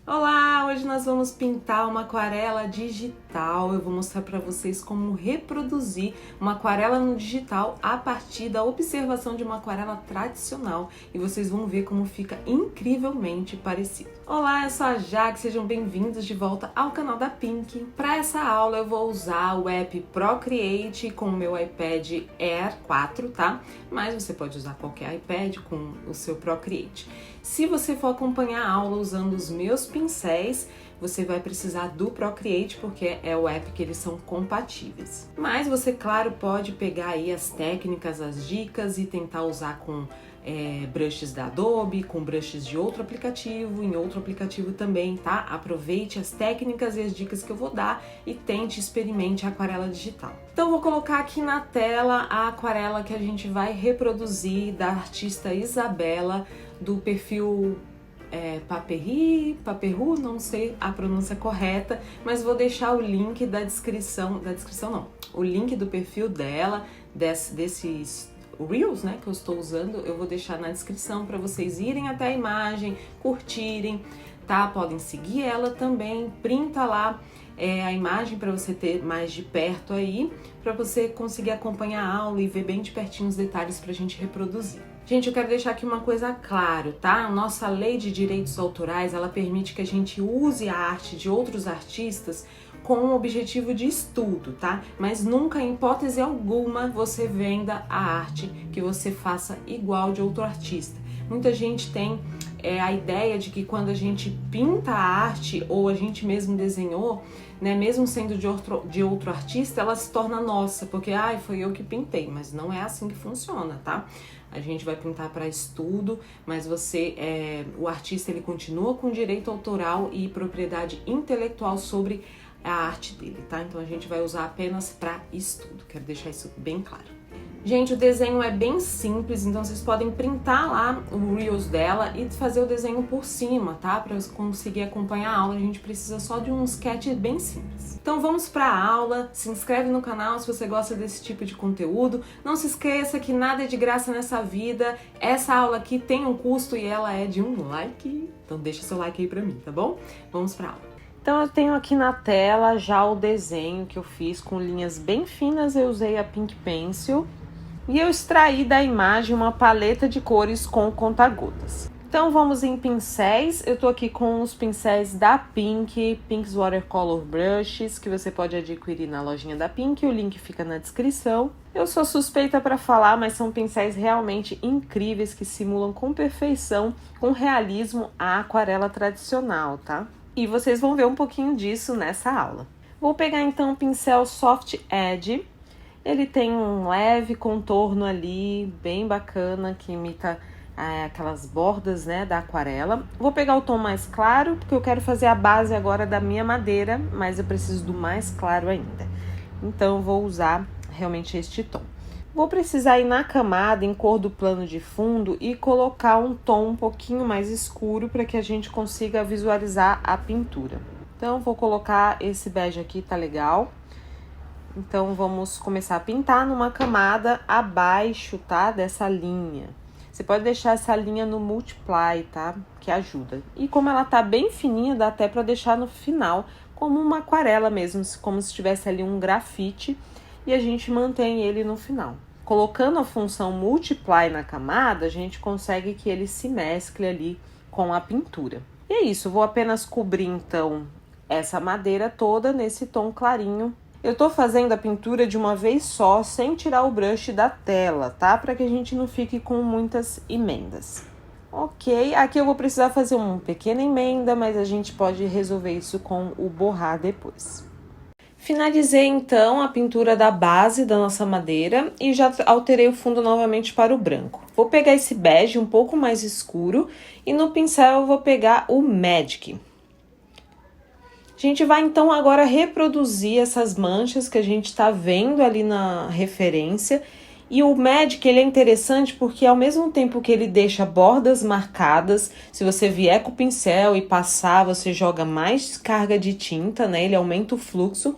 Olá, hoje nós vamos pintar uma aquarela digital. Eu vou mostrar para vocês como reproduzir uma aquarela no digital a partir da observação de uma aquarela tradicional e vocês vão ver como fica incrivelmente parecido. Olá, eu sou a Jaque, sejam bem-vindos de volta ao canal da Pink. Para essa aula eu vou usar o app Procreate com o meu iPad Air 4, tá? Mas você pode usar qualquer iPad com o seu Procreate. Se você for acompanhar a aula usando os meus pincéis, você vai precisar do Procreate porque é o app que eles são compatíveis. Mas você, claro, pode pegar aí as técnicas, as dicas e tentar usar com brushes da Adobe, com brushes de outro aplicativo, em outro aplicativo também, tá? Aproveite as técnicas e as dicas que eu vou dar e tente, experimente a aquarela digital. Então vou colocar aqui na tela a aquarela que a gente vai reproduzir da artista Isabela, do perfil Paperru, não sei a pronúncia correta, mas vou deixar o link o link do perfil dela, desses Reels, né, que eu estou usando, eu vou deixar na descrição para vocês irem até a imagem, curtirem, tá? Podem seguir ela também, printa lá a imagem para você ter mais de perto aí, para você conseguir acompanhar a aula e ver bem de pertinho os detalhes para a gente reproduzir. Gente, eu quero deixar aqui uma coisa claro, tá? A nossa lei de direitos autorais, ela permite que a gente use a arte de outros artistas com o objetivo de estudo, tá? Mas nunca, em hipótese alguma, você venda a arte que você faça igual de outro artista. Muita gente tem a ideia de que quando a gente pinta a arte ou a gente mesmo desenhou, né, mesmo sendo de outro artista, ela se torna nossa, porque foi eu que pintei, mas não é assim que funciona, tá? A gente vai pintar para estudo, mas o artista ele continua com direito autoral e propriedade intelectual sobre a arte dele, tá? Então a gente vai usar apenas para estudo, quero deixar isso bem claro. Gente, o desenho é bem simples, então vocês podem printar lá o Reels dela e fazer o desenho por cima, tá? Para conseguir acompanhar a aula, a gente precisa só de um sketch bem simples. Então vamos para a aula, se inscreve no canal se você gosta desse tipo de conteúdo. Não se esqueça que nada é de graça nessa vida, essa aula aqui tem um custo e ela é de um like, então deixa seu like aí para mim, tá bom? Vamos para a aula. Então eu tenho aqui na tela já o desenho que eu fiz com linhas bem finas, eu usei a Pink Pencil. E eu extraí da imagem uma paleta de cores com conta-gotas. Então vamos em pincéis, eu tô aqui com os pincéis da Pink, Pink's Watercolor Brushes, que você pode adquirir na lojinha da Pink, o link fica na descrição. Eu sou suspeita para falar, mas são pincéis realmente incríveis que simulam com perfeição, com realismo, a aquarela tradicional, tá? E vocês vão ver um pouquinho disso nessa aula. Vou pegar então o pincel Soft Edge. Ele tem um leve contorno ali, bem bacana, que imita aquelas bordas, né, da aquarela. Vou pegar o tom mais claro, porque eu quero fazer a base agora da minha madeira, mas eu preciso do mais claro ainda. Então, eu vou usar realmente este tom. Vou precisar ir na camada, em cor do plano de fundo, e colocar um tom um pouquinho mais escuro, para que a gente consiga visualizar a pintura. Então, vou colocar esse bege aqui, tá legal. Então, vamos começar a pintar numa camada abaixo, tá? Dessa linha. Você pode deixar essa linha no Multiply, tá? Que ajuda. E como ela tá bem fininha, dá até pra deixar no final, como uma aquarela mesmo, como se tivesse ali um grafite, e a gente mantém ele no final. Colocando a função Multiply na camada, a gente consegue que ele se mescle ali com a pintura. E é isso, vou apenas cobrir, então, essa madeira toda nesse tom clarinho. Eu tô fazendo a pintura de uma vez só, sem tirar o brush da tela, tá? Para que a gente não fique com muitas emendas. Ok, aqui eu vou precisar fazer uma pequena emenda, mas a gente pode resolver isso com o borrar depois. Finalizei então a pintura da base da nossa madeira e já alterei o fundo novamente para o branco. Vou pegar esse bege um pouco mais escuro e no pincel eu vou pegar o Magic. A gente vai então agora reproduzir essas manchas que a gente tá vendo ali na referência E o Magic, ele é interessante porque ao mesmo tempo que ele deixa bordas marcadas, se você vier com o pincel e passar, você joga mais carga de tinta, né? Ele aumenta o fluxo.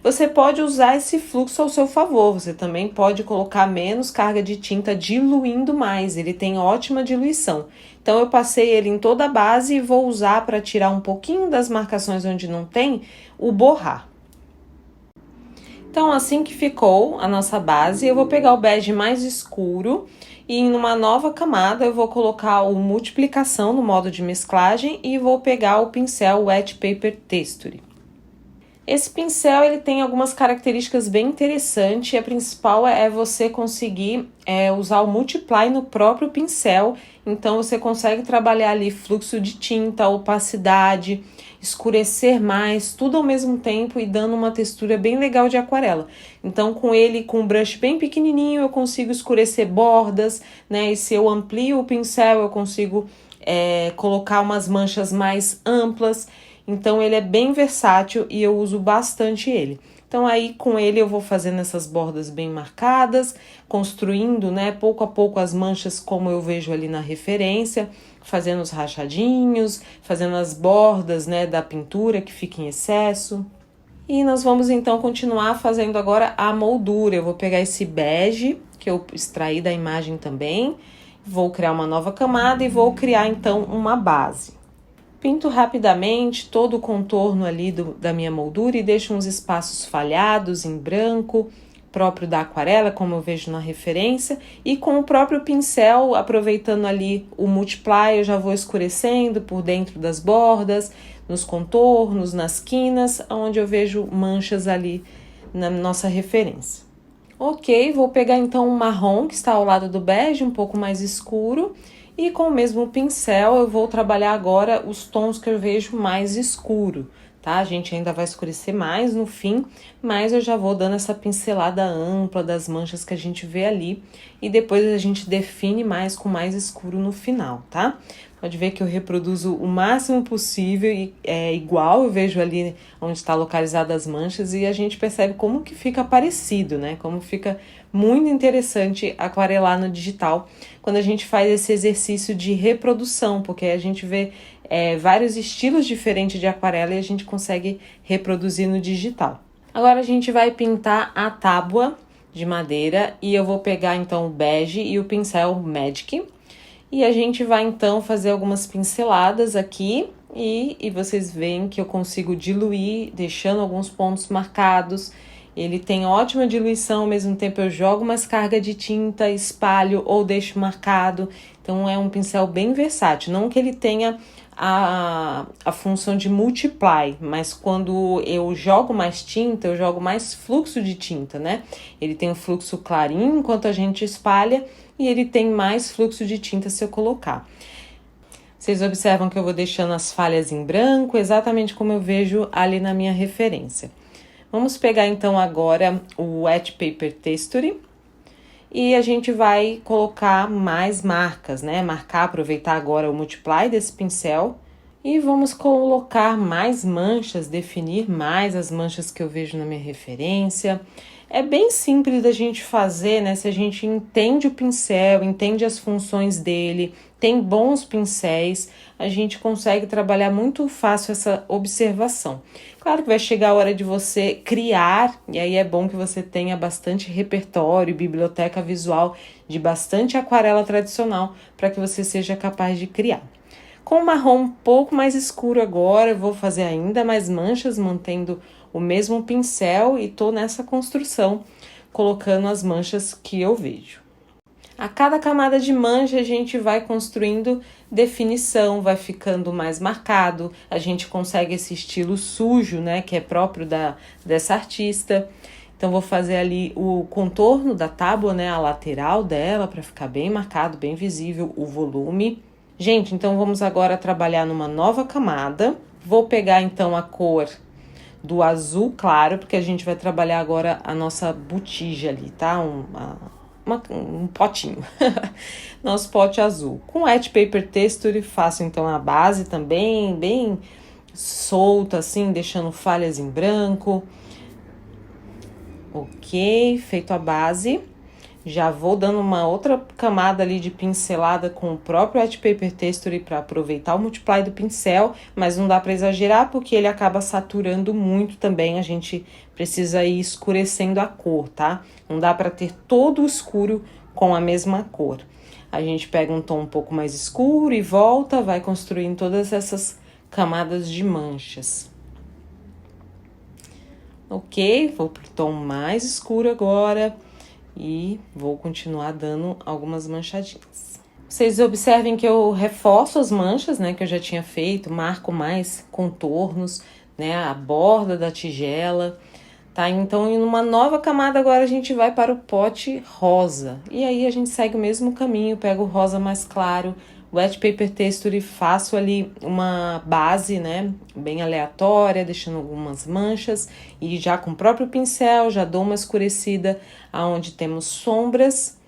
Você pode usar esse fluxo ao seu favor, você também pode colocar menos carga de tinta diluindo mais, ele tem ótima diluição. Então eu passei ele em toda a base e vou usar para tirar um pouquinho das marcações onde não tem, o borrar. Então, assim que ficou a nossa base, eu vou pegar o bege mais escuro e em uma nova camada eu vou colocar o multiplicação no modo de mesclagem e vou pegar o pincel Wet Paper Texture. Esse pincel ele tem algumas características bem interessantes e a principal é você conseguir usar o Multiply no próprio pincel, então você consegue trabalhar ali fluxo de tinta, opacidade, escurecer mais, tudo ao mesmo tempo e dando uma textura bem legal de aquarela. Então com ele, com um brush bem pequenininho, eu consigo escurecer bordas, né? E se eu amplio o pincel, eu consigo colocar umas manchas mais amplas. Então ele é bem versátil e eu uso bastante ele. Então aí com ele eu vou fazendo essas bordas bem marcadas, construindo, né, pouco a pouco as manchas como eu vejo ali na referência, fazendo os rachadinhos, fazendo as bordas, né, da pintura que fica em excesso. E nós vamos então continuar fazendo agora a moldura. Eu vou pegar esse bege que eu extraí da imagem também, vou criar uma nova camada e vou criar então uma base. Pinto rapidamente todo o contorno ali da minha moldura e deixo uns espaços falhados em branco, próprio da aquarela, como eu vejo na referência. E com o próprio pincel, aproveitando ali o Multiply, eu já vou escurecendo por dentro das bordas, nos contornos, nas quinas, onde eu vejo manchas ali na nossa referência. Ok, vou pegar então um marrom que está ao lado do bege, um pouco mais escuro. E com o mesmo pincel eu vou trabalhar agora os tons que eu vejo mais escuro, tá? A gente ainda vai escurecer mais no fim, mas eu já vou dando essa pincelada ampla das manchas que a gente vê ali. E depois a gente define mais com mais escuro no final, tá? Pode ver que eu reproduzo o máximo possível e é igual, eu vejo ali onde está localizada as manchas e a gente percebe como que fica parecido, né? Como fica muito interessante aquarelar no digital quando a gente faz esse exercício de reprodução, porque a gente vê vários estilos diferentes de aquarela e a gente consegue reproduzir no digital. Agora a gente vai pintar a tábua de madeira e eu vou pegar então o bege e o pincel Magic. E a gente vai então fazer algumas pinceladas aqui e vocês veem que eu consigo diluir, deixando alguns pontos marcados. Ele tem ótima diluição, ao mesmo tempo eu jogo mais carga de tinta, espalho ou deixo marcado. Então é um pincel bem versátil, não que ele tenha a função de multiply, mas quando eu jogo mais tinta, eu jogo mais fluxo de tinta, né? Ele tem um fluxo clarinho enquanto a gente espalha e ele tem mais fluxo de tinta se eu colocar. Vocês observam que eu vou deixando as falhas em branco, exatamente como eu vejo ali na minha referência. Vamos pegar então agora o Wet Paper Texture e a gente vai colocar mais marcas, né? Aproveitar agora o Multiply desse pincel e vamos colocar mais manchas, definir mais as manchas que eu vejo na minha referência. É bem simples da gente fazer, né? Se a gente entende o pincel, entende as funções dele, tem bons pincéis, a gente consegue trabalhar muito fácil essa observação. Claro que vai chegar a hora de você criar, e aí é bom que você tenha bastante repertório, biblioteca visual de bastante aquarela tradicional, para que você seja capaz de criar. Com o marrom um pouco mais escuro agora, eu vou fazer ainda mais manchas, mantendo o mesmo pincel e tô nessa construção, colocando as manchas que eu vejo. A cada camada de mancha a gente vai construindo definição, vai ficando mais marcado, a gente consegue esse estilo sujo, né, que é próprio dessa artista. Então vou fazer ali o contorno da tábua, né, a lateral dela, para ficar bem marcado, bem visível o volume. Gente, então vamos agora trabalhar numa nova camada. Vou pegar então a cor do azul claro, porque a gente vai trabalhar agora a nossa botija ali, tá? Um potinho. Nosso pote azul. Com Wet Paper Texture faço então a base também, bem solta assim, deixando falhas em branco. Ok, feito a base. Já vou dando uma outra camada ali de pincelada com o próprio Wet Paper Texture para aproveitar o multiply do pincel, mas não dá para exagerar porque ele acaba saturando muito também, a gente precisa ir escurecendo a cor, tá? Não dá para ter todo o escuro com a mesma cor. A gente pega um tom um pouco mais escuro e volta, vai construindo todas essas camadas de manchas. Ok, vou pro tom mais escuro agora. E vou continuar dando algumas manchadinhas. Vocês observem que eu reforço as manchas, né, que eu já tinha feito, marco mais contornos, né, a borda da tigela, tá? Então, em uma nova camada agora a gente vai para o pote rosa. E aí a gente segue o mesmo caminho, pego o rosa mais claro, Wet Paper Texture, faço ali uma base, né, bem aleatória, deixando algumas manchas, e já com o próprio pincel, já dou uma escurecida aonde temos sombras,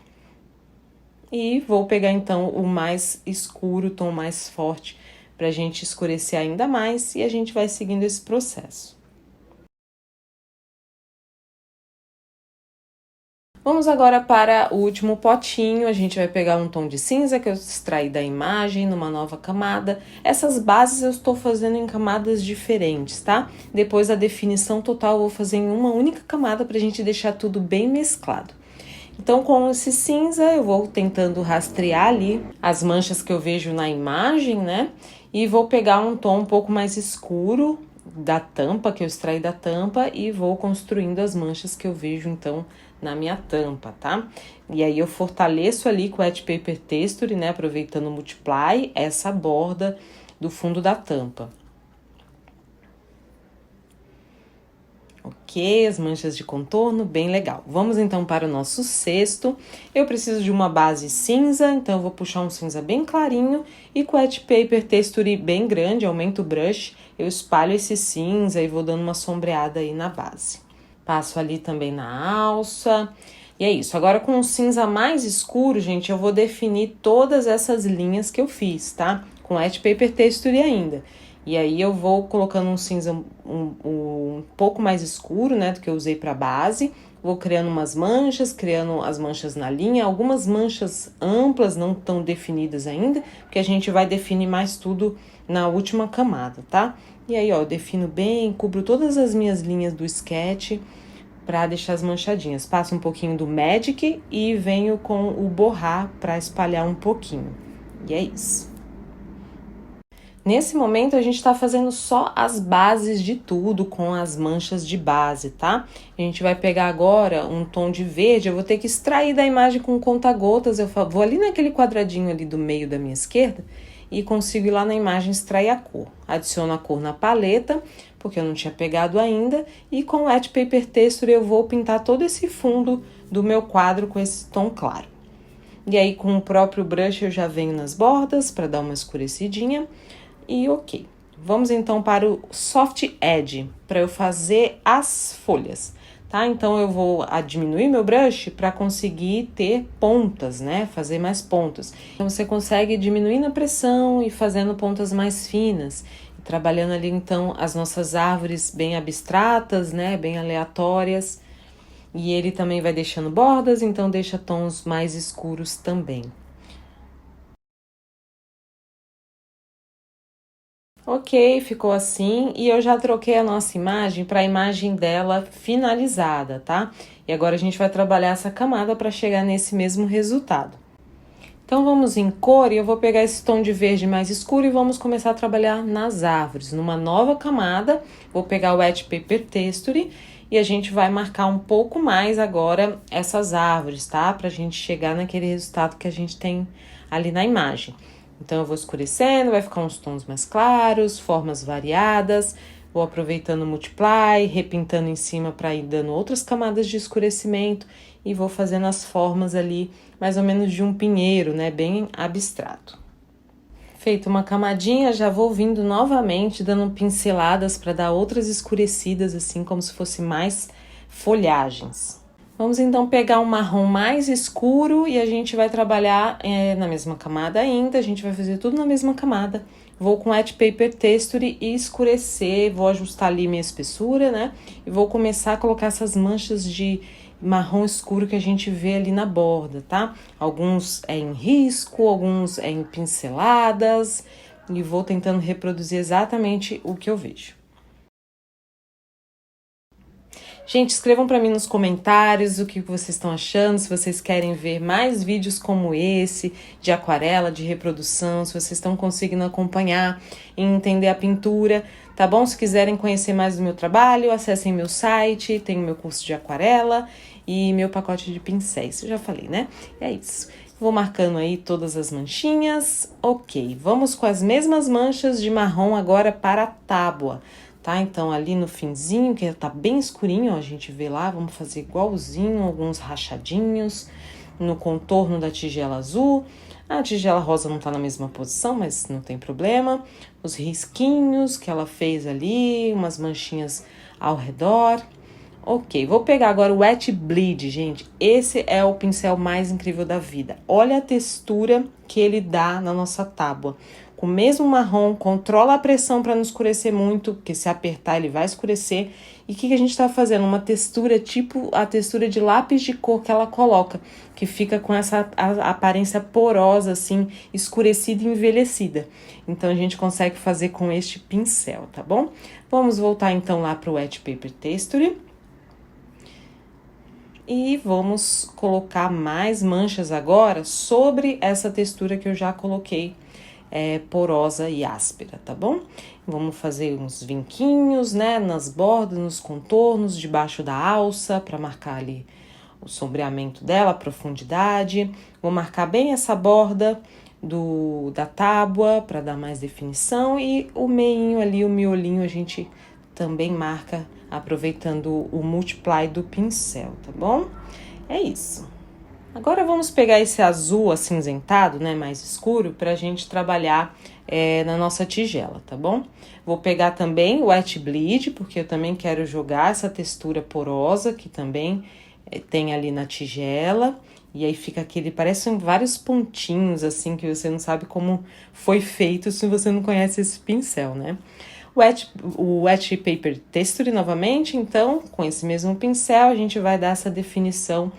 e vou pegar então o mais escuro, o tom mais forte, pra gente escurecer ainda mais, e a gente vai seguindo esse processo. Vamos agora para o último potinho, a gente vai pegar um tom de cinza que eu extraí da imagem numa nova camada. Essas bases eu estou fazendo em camadas diferentes, tá? Depois a definição total eu vou fazer em uma única camada pra gente deixar tudo bem mesclado. Então, com esse cinza, eu vou tentando rastrear ali as manchas que eu vejo na imagem, né? E vou pegar um tom um pouco mais escuro da tampa, que eu extraí da tampa, e vou construindo as manchas que eu vejo, então, na minha tampa, tá? E aí eu fortaleço ali com o Wet Paper Texture, né, aproveitando o multiply, essa borda do fundo da tampa. Ok, as manchas de contorno, bem legal. Vamos então para o nosso cesto. Eu preciso de uma base cinza, então eu vou puxar um cinza bem clarinho e com o Wet Paper Texture bem grande, aumento o brush, eu espalho esse cinza e vou dando uma sombreada aí na base. Passo ali também na alça. E é isso. Agora com o cinza mais escuro, gente, eu vou definir todas essas linhas que eu fiz, tá? Com Wet Paper Texture ainda. E aí eu vou colocando um cinza um pouco mais escuro, né, do que eu usei pra base. Vou criando umas manchas, criando as manchas na linha. Algumas manchas amplas, não tão definidas ainda, porque a gente vai definir mais tudo na última camada, tá? E aí, ó, eu defino bem, cubro todas as minhas linhas do sketch pra deixar as manchadinhas. Passo um pouquinho do Magic e venho com o borrar pra espalhar um pouquinho. E é isso. Nesse momento, a gente tá fazendo só as bases de tudo com as manchas de base, tá? A gente vai pegar agora um tom de verde, eu vou ter que extrair da imagem com conta-gotas, eu vou ali naquele quadradinho ali do meio da minha esquerda e consigo ir lá na imagem extrair a cor. Adiciono a cor na paleta, porque eu não tinha pegado ainda, e com o Wet Paper Texture eu vou pintar todo esse fundo do meu quadro com esse tom claro. E aí com o próprio brush eu já venho nas bordas para dar uma escurecidinha. E ok, vamos então para o Soft Edge, para eu fazer as folhas, tá? Então, eu vou diminuir meu brush para conseguir ter pontas, né? Fazer mais pontas. Então, você consegue diminuir a pressão e fazendo pontas mais finas. Trabalhando ali, então, as nossas árvores bem abstratas, né? Bem aleatórias. E ele também vai deixando bordas, então deixa tons mais escuros também. Ok, ficou assim, e eu já troquei a nossa imagem para a imagem dela finalizada, tá? E agora a gente vai trabalhar essa camada para chegar nesse mesmo resultado. Então vamos em cor e eu vou pegar esse tom de verde mais escuro e vamos começar a trabalhar nas árvores. Numa nova camada, vou pegar o Wet Paper Texture e a gente vai marcar um pouco mais agora essas árvores, tá? Pra gente chegar naquele resultado que a gente tem ali na imagem. Então, eu vou escurecendo, vai ficar uns tons mais claros, formas variadas. Vou aproveitando o multiply, repintando em cima para ir dando outras camadas de escurecimento. E vou fazendo as formas ali, mais ou menos de um pinheiro, né? Bem abstrato. Feito uma camadinha, já vou vindo novamente, dando pinceladas para dar outras escurecidas, assim, como se fosse mais folhagens. Vamos então pegar um marrom mais escuro e a gente vai trabalhar na mesma camada ainda, a gente vai fazer tudo na mesma camada. Vou com Wet Paper Texture e escurecer, vou ajustar ali minha espessura, né? E vou começar a colocar essas manchas de marrom escuro que a gente vê ali na borda, tá? Alguns é em risco, alguns é em pinceladas, e vou tentando reproduzir exatamente o que eu vejo. Gente, escrevam para mim nos comentários o que vocês estão achando, se vocês querem ver mais vídeos como esse, de aquarela, de reprodução, se vocês estão conseguindo acompanhar e entender a pintura, tá bom? Se quiserem conhecer mais do meu trabalho, acessem meu site, tem o meu curso de aquarela e meu pacote de pincéis, eu já falei, né? É isso. Vou marcando aí todas as manchinhas. Ok, vamos com as mesmas manchas de marrom agora para a tábua. Tá? Então, ali no finzinho, que tá bem escurinho, ó, a gente vê lá, vamos fazer igualzinho, alguns rachadinhos no contorno da tigela azul. A tigela rosa não tá na mesma posição, mas não tem problema. Os risquinhos que ela fez ali, umas manchinhas ao redor. Ok, vou pegar agora o Wet Bleed, gente. Esse é o pincel mais incrível da vida. Olha a textura que ele dá na nossa tábua. Com o mesmo marrom, controla a pressão para não escurecer muito, porque se apertar ele vai escurecer. E o que a gente está fazendo? Uma textura tipo a textura de lápis de cor que ela coloca, que fica com essa aparência porosa, assim, escurecida e envelhecida. Então, a gente consegue fazer com este pincel, tá bom? Vamos voltar então lá para o Wet Paper Texture. E vamos colocar mais manchas agora sobre essa textura que eu já coloquei, porosa e áspera, tá bom? Vamos fazer uns vinquinhos, né, nas bordas, nos contornos, debaixo da alça, para marcar ali o sombreamento dela, a profundidade. Vou marcar bem essa borda da tábua, para dar mais definição, e o meinho ali, o miolinho, a gente também marca aproveitando o multiply do pincel, tá bom? É isso. Agora vamos pegar esse azul acinzentado, né, mais escuro, pra gente trabalhar na nossa tigela, tá bom? Vou pegar também o Wet Bleed, porque eu também quero jogar essa textura porosa, que também tem ali na tigela. E aí fica aquele, parecem vários pontinhos, assim, que você não sabe como foi feito se você não conhece esse pincel, né? O Wet Paper Texture novamente, então, com esse mesmo pincel, a gente vai dar essa definição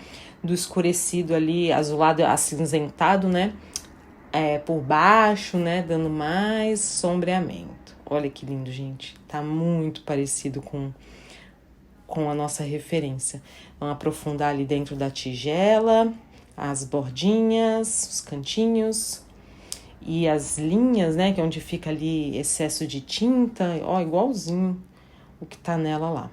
do escurecido ali, azulado, acinzentado, né? Por baixo, né? Dando mais sombreamento. Olha que lindo, gente. Tá muito parecido com a nossa referência. Vamos aprofundar ali dentro da tigela, as bordinhas, os cantinhos e as linhas, né? Que é onde fica ali excesso de tinta, ó, igualzinho o que tá nela lá.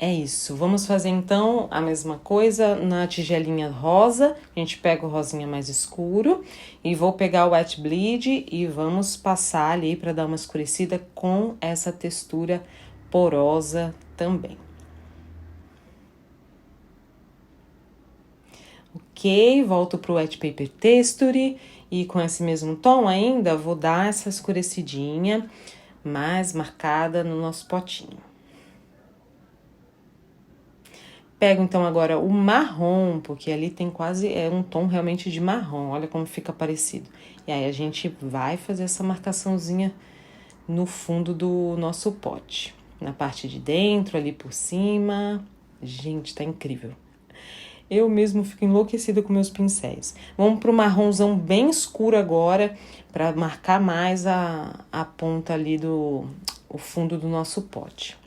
É isso, vamos fazer então a mesma coisa na tigelinha rosa. A gente pega o rosinha mais escuro e vou pegar o Wet Bleed e vamos passar ali para dar uma escurecida com essa textura porosa também. Ok, volto pro Wet Paper Texture e com esse mesmo tom ainda vou dar essa escurecidinha mais marcada no nosso potinho. Pego então agora o marrom, porque ali tem quase, um tom realmente de marrom, olha como fica parecido. E aí a gente vai fazer essa marcaçãozinha no fundo do nosso pote. Na parte de dentro, ali por cima. Gente, tá incrível. Eu mesmo fico enlouquecida com meus pincéis. Vamos pro marronzão bem escuro agora, para marcar mais a ponta ali o fundo do nosso pote.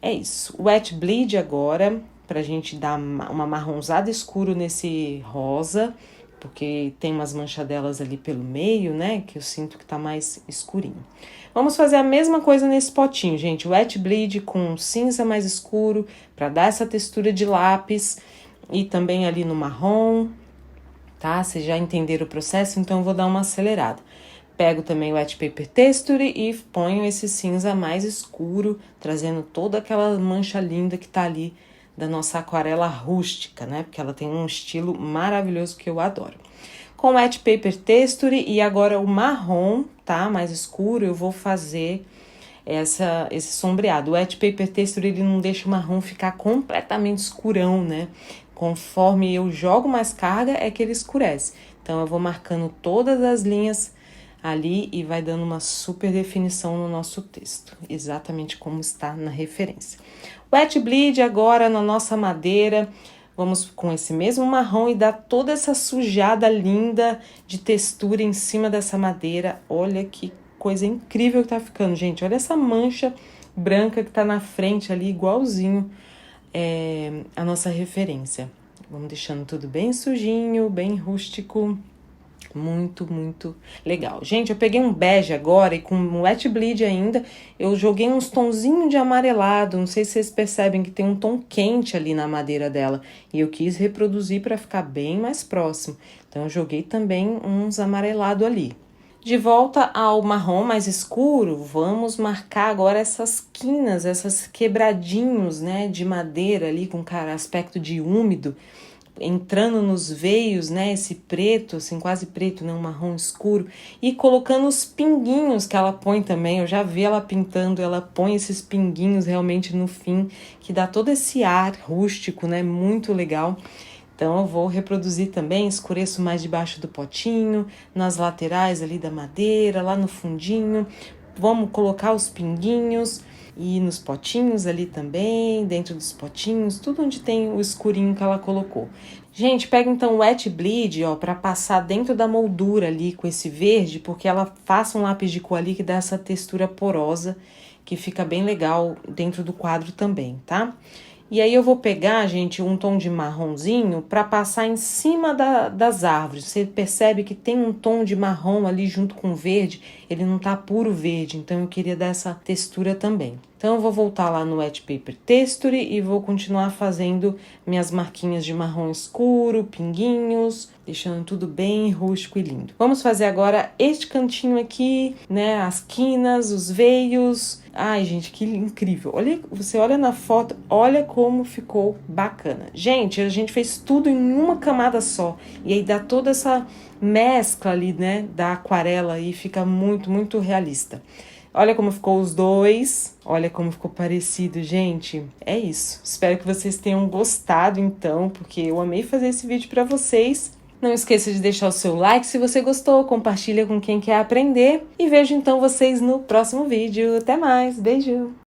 É isso, Wet Bleed agora, pra gente dar uma marronzada escuro nesse rosa, porque tem umas manchadelas ali pelo meio, né, que eu sinto que tá mais escurinho. Vamos fazer a mesma coisa nesse potinho, gente, Wet Bleed com cinza mais escuro, pra dar essa textura de lápis, e também ali no marrom, tá? Vocês já entenderam o processo, então eu vou dar uma acelerada. Pego também o Wet Paper Texture e ponho esse cinza mais escuro, trazendo toda aquela mancha linda que tá ali da nossa aquarela rústica, né? Porque ela tem um estilo maravilhoso que eu adoro. Com o Wet Paper Texture e agora o marrom, tá? Mais escuro, eu vou fazer esse sombreado. O Wet Paper Texture, ele não deixa o marrom ficar completamente escurão, né? Conforme eu jogo mais carga, é que ele escurece. Então, eu vou marcando todas as linhas ali e vai dando uma super definição no nosso texto, exatamente como está na referência. Wet Bleed agora na nossa madeira, vamos com esse mesmo marrom e dar toda essa sujada linda de textura em cima dessa madeira. Olha que coisa incrível que tá ficando, gente. Olha essa mancha branca que tá na frente ali, igualzinho a nossa referência. Vamos deixando tudo bem sujinho, bem rústico. Muito, muito legal. Gente, eu peguei um bege agora e com Wet Bleed ainda, eu joguei uns tonzinhos de amarelado. Não sei se vocês percebem que tem um tom quente ali na madeira dela. E eu quis reproduzir para ficar bem mais próximo. Então, eu joguei também uns amarelado ali. De volta ao marrom mais escuro, vamos marcar agora essas quinas, essas quebradinhos, né, de madeira ali com aspecto de úmido, entrando nos veios, né, esse preto, assim, quase preto, né, um marrom escuro, e colocando os pinguinhos que ela põe também. Eu já vi ela pintando, ela põe esses pinguinhos realmente no fim, que dá todo esse ar rústico, né, muito legal. Então, eu vou reproduzir também, escureço mais debaixo do potinho, nas laterais ali da madeira, lá no fundinho. Vamos colocar os pinguinhos e nos potinhos ali também, dentro dos potinhos, tudo onde tem o escurinho que ela colocou. Gente, pega então o Wet Bleed, ó, para passar dentro da moldura ali com esse verde, porque ela faça um lápis de cor ali que dá essa textura porosa, que fica bem legal dentro do quadro também, tá? E aí eu vou pegar, gente, um tom de marronzinho para passar em cima das árvores. Você percebe que tem um tom de marrom ali junto com o verde, ele não tá puro verde, então eu queria dar essa textura também. Então eu vou voltar lá no Wet Paper Texture e vou continuar fazendo minhas marquinhas de marrom escuro, pinguinhos, deixando tudo bem rústico e lindo. Vamos fazer agora este cantinho aqui, né, as quinas, os veios. Ai, gente, que incrível. Olha, você olha na foto, olha como ficou bacana. Gente, a gente fez tudo em uma camada só. E aí dá toda essa mescla ali, né, da aquarela e fica muito, muito realista. Olha como ficou os dois, olha como ficou parecido, gente. É isso. Espero que vocês tenham gostado, então, porque eu amei fazer esse vídeo para vocês. Não esqueça de deixar o seu like se você gostou, compartilha com quem quer aprender. E vejo então vocês no próximo vídeo. Até mais, beijo!